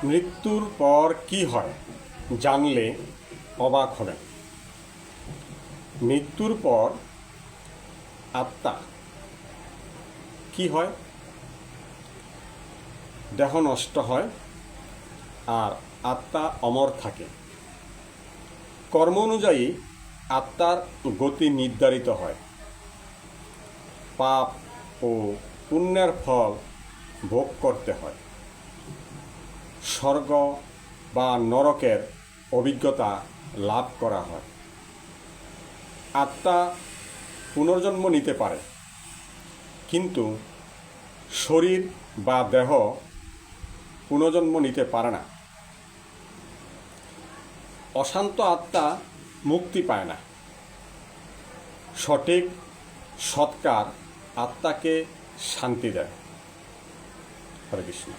মৃত্যুর পর কি হয় জানলে অবাক হবেন। মৃত্যুর পর আত্মা কি হয়? দেহ নষ্ট হয় আর আত্মা অমর থাকে। কর্ম অনুযায়ী আত্মার গতি নির্ধারিত হয়। পাপ ও পুণ্যের ফল ভোগ করতে হয়। স্বর্গ বা নরকের অভিজ্ঞতা লাভ করা হয়। আত্মা পুনর্জন্ম নিতে পারে, কিন্তু শরীর বা দেহ পুনর্জন্ম নিতে পারে না। অশান্ত আত্মা মুক্তি পায় না। সঠিক সৎকার আত্মাকে শান্তি দেয়। হরে কৃষ্ণ।